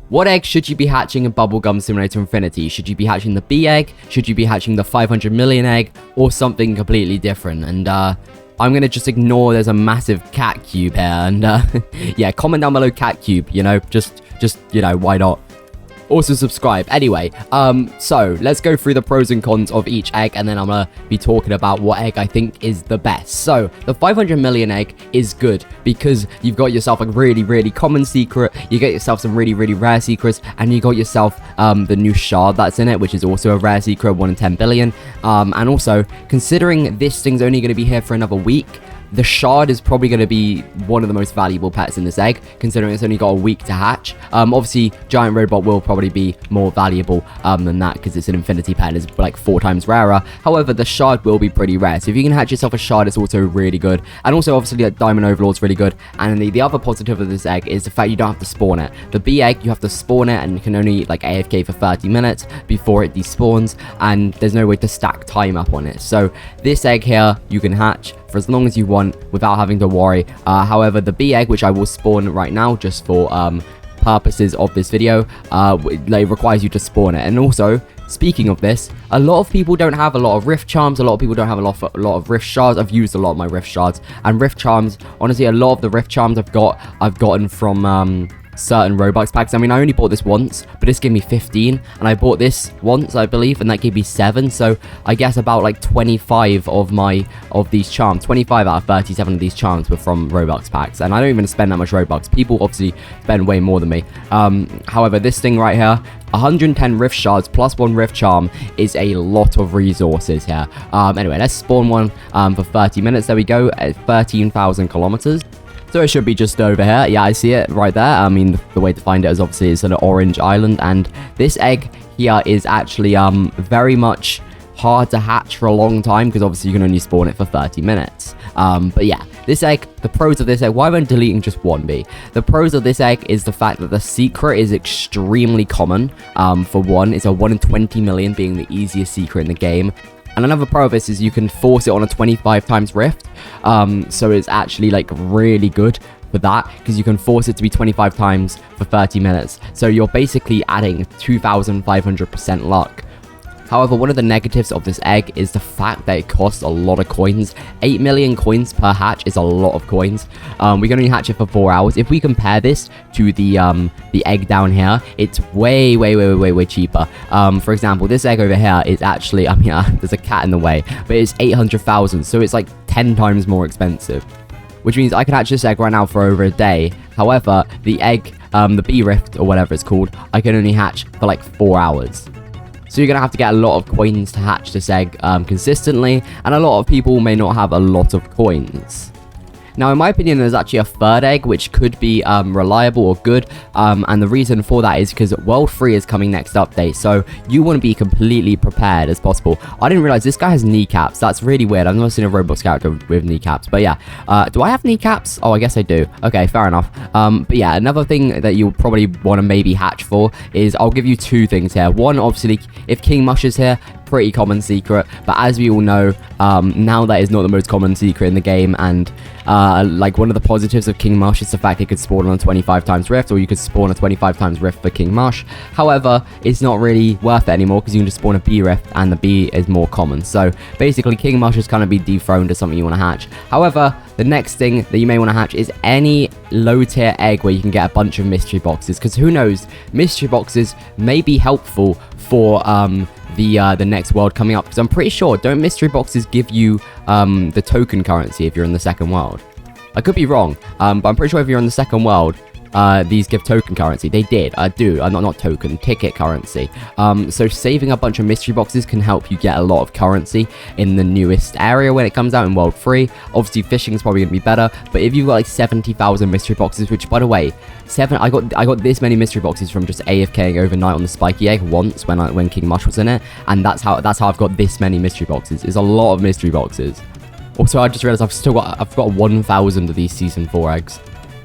What egg should you be hatching in Bubblegum Simulator Infinity? Should you be hatching the B egg? Should you be hatching the 500 million egg? Or something completely different? And I'm going to just ignore there's a massive cat cube here. And yeah, comment down below cat cube, you know, just, you know, why not? Also subscribe. Anyway, so let's go through the pros and cons of each egg, and then I'm gonna be talking about what egg I think is the best. So the 500 million egg is good because you've got yourself a really common secret, you get yourself some really rare secrets, and you got yourself the new shard that's in it, which is also a rare secret, 1 in 10 billion. And also, considering this thing's only going to be here for another week, the shard is probably going to be one of the most valuable pets in this egg, considering it's only got a week to hatch. Obviously, giant robot will probably be more valuable than that, because it's an infinity pet and it's like 4 times rarer. However, the shard will be pretty rare, so if you can hatch yourself a shard, it's also really good. And also, obviously, like, diamond overlord's really good. And the other positive of this egg is the fact you don't have to spawn it. The B egg, you have to spawn it, and you can only like AFK for 30 minutes before it despawns, and there's no way to stack time up on it. So this egg here, you can hatch for as long as you want without having to worry. However, the B egg, which I will spawn right now just for purposes of this video, it requires you to spawn it. And also, speaking of this, a lot of people don't have a lot of rift charms, a lot of people don't have a lot of rift shards. I've used a lot of my rift shards, and rift charms, honestly, a lot of the rift charms I've gotten from certain Roblox packs. I mean, I only bought this once, but this gave me 15, and I bought this once, I believe, and that gave me 7. So I guess about like 25 of these charms, 25 out of 37 of these charms were from Roblox packs, and I don't even spend that much Robux. People obviously spend way more than me. However, this thing right here, 110 rift shards plus 1 rift charm is a lot of resources here. Anyway, let's spawn one for 30 minutes. There we go, at 13,000 kilometers. So it should be just over here. Yeah, I see it right there. I mean, the way to find it is obviously it's an orange island. And this egg here is actually very much hard to hatch for a long time, because obviously you can only spawn it for 30 minutes. But yeah, this egg, the pros of this egg, why am I deleting just one B? The pros of this egg is the fact that the secret is extremely common. For one, it's a 1 in 20 million being the easiest secret in the game. And another pro of this is you can force it on a 25 times rift. So it's actually like really good for that, because you can force it to be 25 times for 30 minutes. So you're basically adding 2,500% luck. However, one of the negatives of this egg is the fact that it costs a lot of coins. 8 million coins per hatch is a lot of coins. We can only hatch it for 4 hours. If we compare this to the egg down here, it's way cheaper. For example, this egg over here is actually, I mean, there's a cat in the way, but it's 800,000, so it's like 10 times more expensive. Which means I can hatch this egg right now for over a day. However, the egg, the B rift or whatever it's called, I can only hatch for like 4 hours. So you're going to have to get a lot of coins to hatch this egg consistently, and a lot of people may not have a lot of coins. Now, in my opinion, there's actually a third egg which could be reliable or good, and the reason for that is because World 3 is coming next update, so you want to be completely prepared as possible. I didn't realize this guy has kneecaps. That's really weird. I've never seen a Roblox character with kneecaps, but yeah. Do I have kneecaps? Oh, I guess I do. Okay, fair enough. But yeah, another thing that you'll probably want to maybe hatch for is, I'll give you 2 things here. One, obviously, if King Mush is here, pretty common secret, but as we all know, now that is not the most common secret in the game, and like one of the positives of King Mush is the fact it could spawn on a 25 times rift, or you could spawn a 25 times rift for King Mush. However, it's not really worth it anymore, because you can just spawn a B rift, and the B is more common. So basically, King Mush is kind of be dethroned as something you want to hatch. However, the next thing that you may want to hatch is any low tier egg where you can get a bunch of mystery boxes, because who knows, mystery boxes may be helpful for the next world coming up, because I'm pretty sure, don't mystery boxes give you the token currency if you're in the second world? I could be wrong, but I'm pretty sure if you're in the second world, these give token currency. They did. Not token, ticket currency. So saving a bunch of mystery boxes can help you get a lot of currency in the newest area when it comes out in World 3. Obviously, fishing is probably going to be better, but if you've got like 70,000 mystery boxes, which, by the way, I got this many mystery boxes from just AFKing overnight on the spiky egg once when King Mush was in it, and that's how I've got this many mystery boxes. It's a lot of mystery boxes. Also, I just realized I've got 1,000 of these season 4 eggs.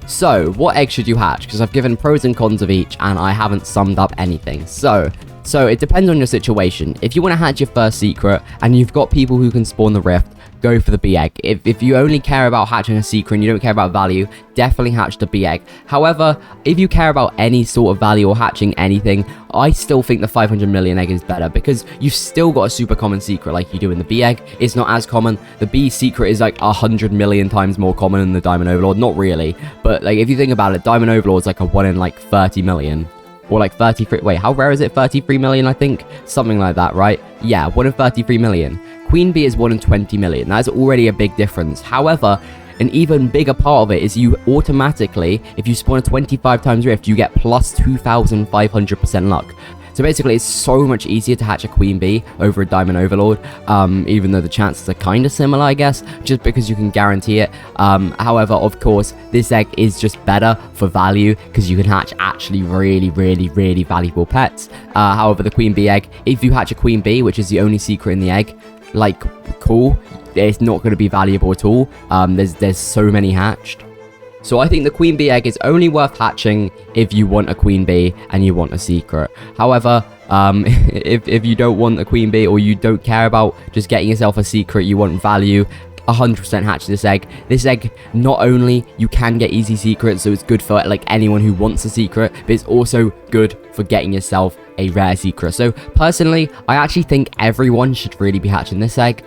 So, what egg should you hatch? Because I've given pros and cons of each, and I haven't summed up anything. So it depends on your situation. If you want to hatch your first secret, and you've got people who can spawn the rift, go for the bee egg. If you only care about hatching a secret and you don't care about value, definitely hatch the bee egg. However, if you care about any sort of value or hatching anything, I still think the 500 million egg is better, because you've still got a super common secret like you do in the bee egg. It's not as common. The bee secret is like 100 million times more common than the diamond overlord. Not really, but like if you think about it, diamond overlord is like a 1 in like 30 million. Or like 33, wait, how rare is it? 33 million, I think? Something like that, right? Yeah, 1 in 33 million. Queen bee is 1 in 20 million. That's already a big difference. However, an even bigger part of it is you automatically, if you spawn a 25 times rift, you get plus 2,500% luck. So basically, it's so much easier to hatch a queen bee over a diamond overlord, even though the chances are kind of similar, I guess, just because you can guarantee it. However, of course, this egg is just better for value because you can hatch actually really valuable pets. However, the queen bee egg, if you hatch a queen bee, which is the only secret in the egg, like, cool, it's not going to be valuable at all. There's so many hatched. So I think the queen bee egg is only worth hatching if you want a queen bee and you want a secret. However, if you don't want a queen bee, or you don't care about just getting yourself a secret, you want value, 100% hatch this egg. This egg, not only you can get easy secrets, so it's good for like anyone who wants a secret, but it's also good for getting yourself a rare secret. So personally, I actually think everyone should really be hatching this egg,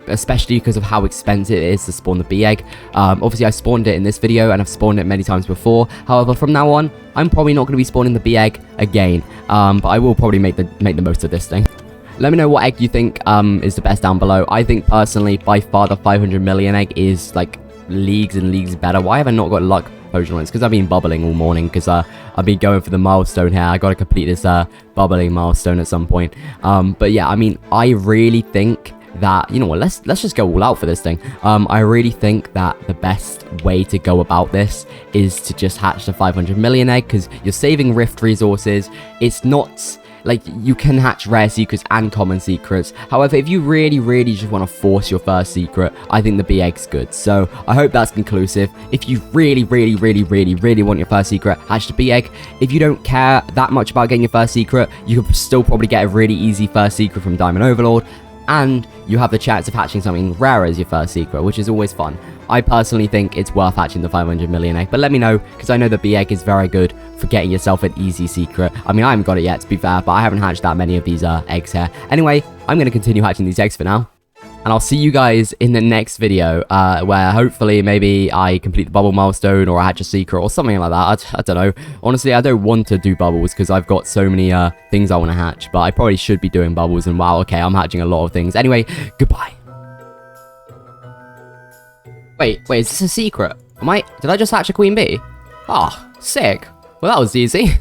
especially because of how expensive it is to spawn the bee egg. Obviously I spawned it in this video and I've spawned it many times before. However, from now on, I'm probably not going to be spawning the bee egg again, but I will probably make the most of this thing. Let me know what egg you think is the best down below. I think personally, by far, the 500 million egg is like leagues and leagues better. Why have I not got luck potion on it? It's because I've been bubbling all morning, because I've been going for the milestone here. I got to complete this bubbling milestone at some point. But yeah, I mean, I really think that, you know what, let's just go all out for this thing. I really think that the best way to go about this is to just hatch the 500 million egg, because you're saving rift resources. It's not like, you can hatch rare secrets and common secrets. However, if you really just want to force your first secret, I think the bee egg's good. So I hope that's conclusive. If you really want your first secret, hatch the bee egg. If you don't care that much about getting your first secret, you can still probably get a really easy first secret from diamond overlord, and you have the chance of hatching something rare as your first secret, which is always fun. I personally think it's worth hatching the 500 million egg, but let me know, because I know the bee egg is very good for getting yourself an easy secret. I mean, I haven't got it yet, to be fair, but I haven't hatched that many of these eggs here. Anyway, I'm going to continue hatching these eggs for now, and I'll see you guys in the next video, where hopefully maybe I complete the bubble milestone, or I hatch a secret, or something like that. I don't know. Honestly, I don't want to do bubbles, because I've got so many things I want to hatch, but I probably should be doing bubbles, and wow, okay, I'm hatching a lot of things. Anyway, goodbye. Wait, is this a secret? Did I just hatch a queen bee? Ah, sick. Well, that was easy.